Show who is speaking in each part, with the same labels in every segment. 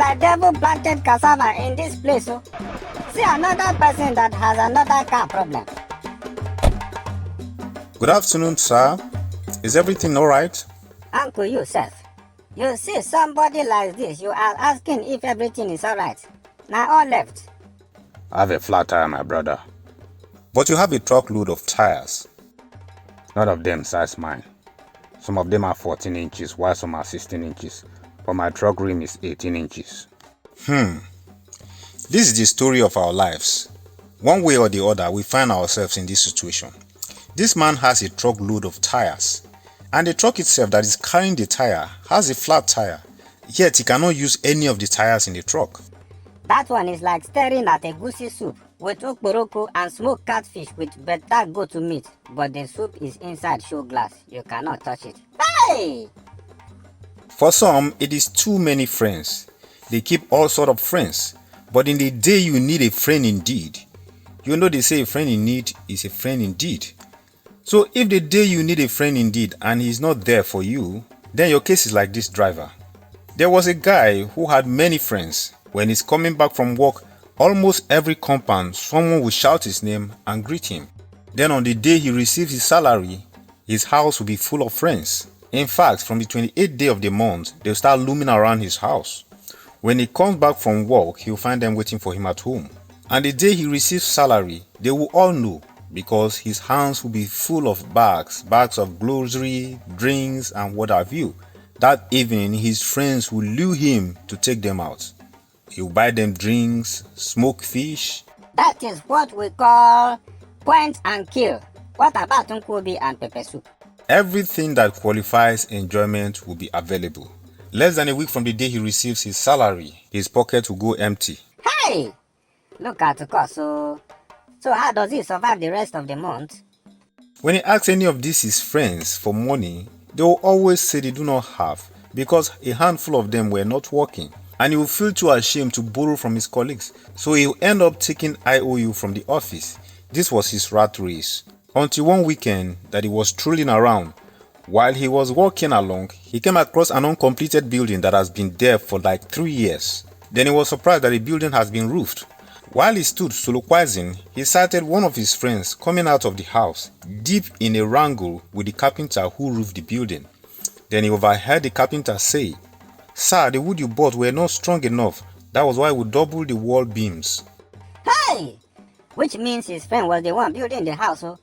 Speaker 1: like devil planted cassava in this place. Oh. See another person that has another car problem.
Speaker 2: Good afternoon, sir. Is everything alright?
Speaker 1: Uncle Yusuf, you see somebody like this, you are asking if everything is alright. Now all left.
Speaker 2: I have a flat tire, my brother. But you have a truckload of tires. None of them size mine. Some of them are 14 inches, while some are 16 inches. But my truck rim is 18 inches. This is the story of our lives. One way or the other, we find ourselves in this situation. This man has a truckload of tires. And the truck itself that is carrying the tire has a flat tire. Yet he cannot use any of the tires in the truck.
Speaker 1: That one is like staring at a goosey soup with okporoko and smoked catfish with better goat meat. But the soup is inside show glass. You cannot touch it. Hey!
Speaker 2: For some, it is too many friends. They keep all sort of friends. But in the day you need a friend indeed, you know they say a friend in need is a friend indeed. So if the day you need a friend indeed and he's not there for you, then your case is like this driver. There was a guy who had many friends. When he's coming back from work, almost every compound, someone will shout his name and greet him. Then on the day he receives his salary, his house will be full of friends. In fact, from the 28th day of the month, they'll start looming around his house. When he comes back from work, he'll find them waiting for him at home. And the day he receives salary, they will all know because his hands will be full of bags of grocery, drinks, and what have you. That evening, his friends will lure him to take them out. He'll buy them drinks, smoke fish.
Speaker 1: That is what we call point and kill. What about Nkobi and pepper soup?
Speaker 2: Everything that qualifies enjoyment will be available. Less than a week from the day he receives his salary, his pocket will go empty.
Speaker 1: Hey! Look at the cost. So how does he survive the rest of the month?
Speaker 2: When he asks any of these his friends for money, they will always say they do not have because a handful of them were not working. And he will feel too ashamed to borrow from his colleagues. So he will end up taking IOU from the office. This was his rat race. Until one weekend that he was strolling around. While he was walking along, he came across an uncompleted building that has been there for like 3 years. Then he was surprised that the building has been roofed. While he stood soliloquizing, he sighted one of his friends coming out of the house, deep in a wrangle with the carpenter who roofed the building. Then he overheard the carpenter say, "Sir, the wood you bought were not strong enough. That was why we doubled the wall beams."
Speaker 1: Hey! Which means his friend was the one building the house, oh?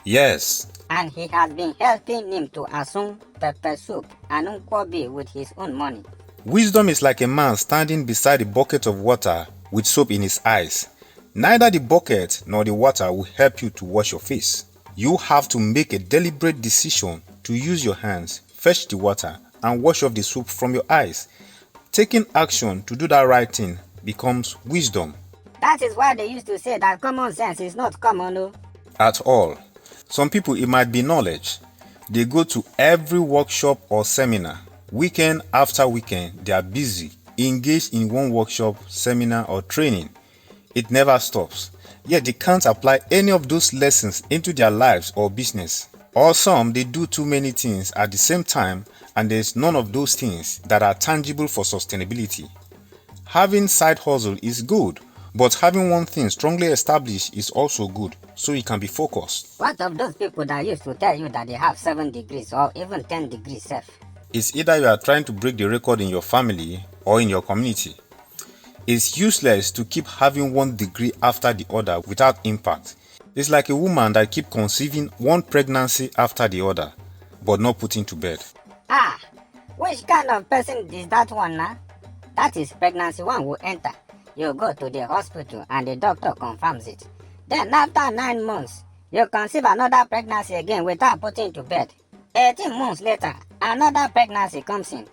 Speaker 2: Yes.
Speaker 1: And he has been helping him to assume pepper soup and Nkobi with his own money.
Speaker 2: Wisdom is like a man standing beside a bucket of water with soap in his eyes. Neither the bucket nor the water will help you to wash your face. You have to make a deliberate decision to use your hands, fetch the water, and wash off the soap from your eyes. Taking action to do that right thing becomes wisdom.
Speaker 1: That is why they used to say that common sense is not common, no?
Speaker 2: At all. Some people, it might be knowledge. They go to every workshop or seminar. Weekend after weekend, they are busy, engaged in one workshop, seminar, or training. It never stops. Yet they can't apply any of those lessons into their lives or business. Or some, they do too many things at the same time, and there's none of those things that are tangible for sustainability. Having side hustle is good, but having one thing strongly established is also good, so you can be focused.
Speaker 1: What of those people that used to tell you that they have 7 degrees or even 10 degrees self?
Speaker 2: It's either you are trying to break the record in your family or in your community. It's useless to keep having 1 degree after the other without impact. It's like a woman that keeps conceiving one pregnancy after the other, but not putting to bed.
Speaker 1: Ah, which kind of person is that one now? That is pregnancy one will enter. You go to the hospital and the doctor confirms it. Then after 9 months, you conceive another pregnancy again without putting to bed. 18 months later, another pregnancy comes in.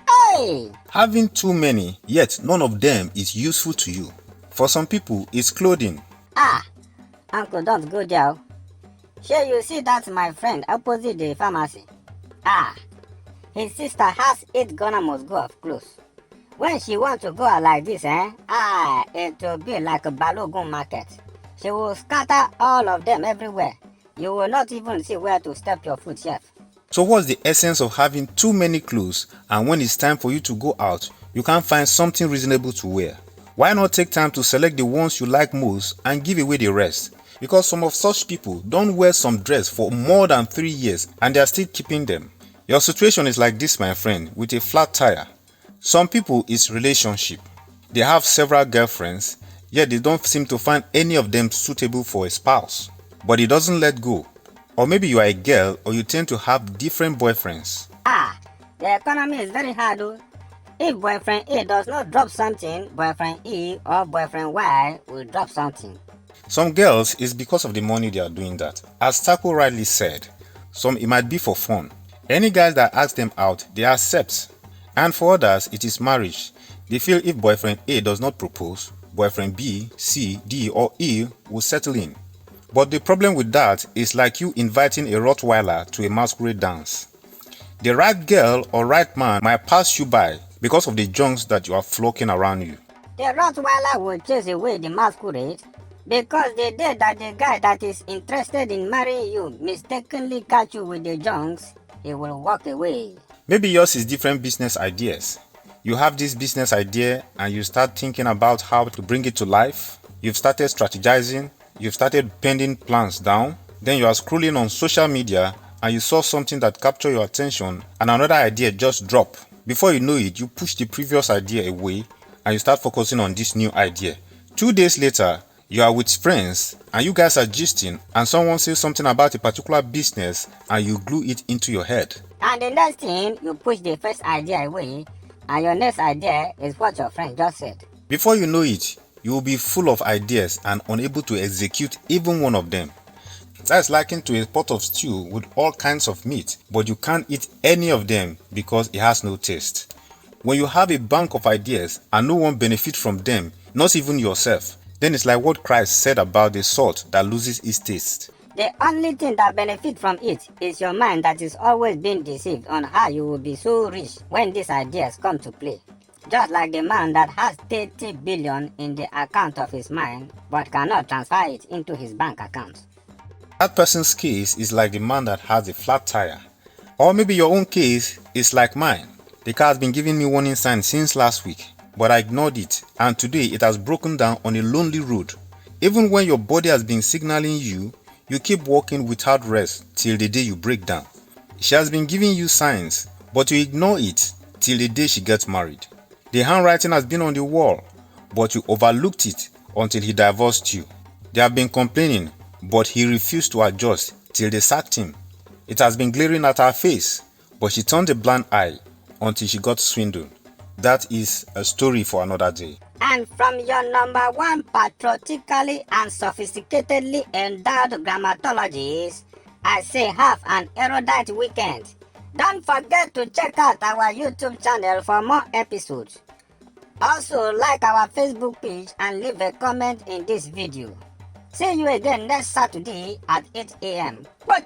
Speaker 1: Hey!
Speaker 2: Having too many, yet none of them is useful to you. For some people, it's clothing.
Speaker 1: Ah, uncle, don't go there. Sure, you see that's my friend opposite the pharmacy. Ah, his sister has 8 Ghana must go of clothes. When she wants to go out like this, it will be like a Balogun market. She will scatter all of them everywhere. You will not even see where to step your foot, chef.
Speaker 2: So what's the essence of having too many clothes, and when it's time for you to go out, you can't find something reasonable to wear? Why not take time to select the ones you like most and give away the rest? Because some of such people don't wear some dress for more than 3 years and they are still keeping them. Your situation is like this, my friend, with a flat tire. Some people it's relationship. They have several girlfriends, yet they don't seem to find any of them suitable for a spouse. But it doesn't let go. Or maybe you are a girl or you tend to have different boyfriends.
Speaker 1: The economy is very hard. If boyfriend A does not drop something, boyfriend E or boyfriend Y will drop something.
Speaker 2: Some girls, it's because of the money they are doing that. As Takpo rightly said, some it might be for fun. Any guys that ask them out, they accept. And for others, it is marriage. They feel if boyfriend A does not propose, boyfriend B, C, D or E will settle in. But the problem with that is like you inviting a Rottweiler to a masquerade dance. The right girl or right man might pass you by because of the junks that you are flocking around you.
Speaker 1: The Rottweiler will chase away the masquerade because the day that the guy that is interested in marrying you mistakenly catch you with the junks, he will walk away.
Speaker 2: Maybe yours is different business ideas. You have this business idea and you start thinking about how to bring it to life. You've started strategizing. You've started penning plans down. Then you are scrolling on social media and you saw something that captured your attention and another idea just dropped. Before you know it, you push the previous idea away and you start focusing on this new idea. 2 days later, you are with friends and you guys are gisting and someone says something about a particular business and you glue it into your head.
Speaker 1: And the next thing, you push the first idea away and your next idea is what your friend just said.
Speaker 2: Before you know it, you will be full of ideas and unable to execute even one of them. That's likened to a pot of stew with all kinds of meat, but you can't eat any of them because it has no taste. When you have a bank of ideas and no one benefits from them, not even yourself, then it's like what Christ said about the salt that loses its taste.
Speaker 1: The only thing that benefits from it is your mind that is always being deceived on how you will be so rich when these ideas come to play. Just like the man that has 30 billion in the account of his mind but cannot transfer it into his bank account.
Speaker 2: That person's case is like the man that has a flat tire. Or maybe your own case is like mine. The car has been giving me warning signs since last week, but I ignored it and today it has broken down on a lonely road. Even when your body has been signaling you, you keep walking without rest till the day you break down. She has been giving you signs, but you ignore it till the day she gets married. The handwriting has been on the wall, but you overlooked it until he divorced you. They have been complaining, but he refused to adjust till they sacked him. It has been glaring at her face, but she turned a blind eye until she got swindled. That is a story for another day.
Speaker 1: And from your number one patriotically and sophisticatedly endowed grammatologist, I say have an erudite weekend. Don't forget to check out our YouTube channel for more episodes. Also like our Facebook page and leave a comment in this video. See you again next Saturday at 8 a.m. Bye.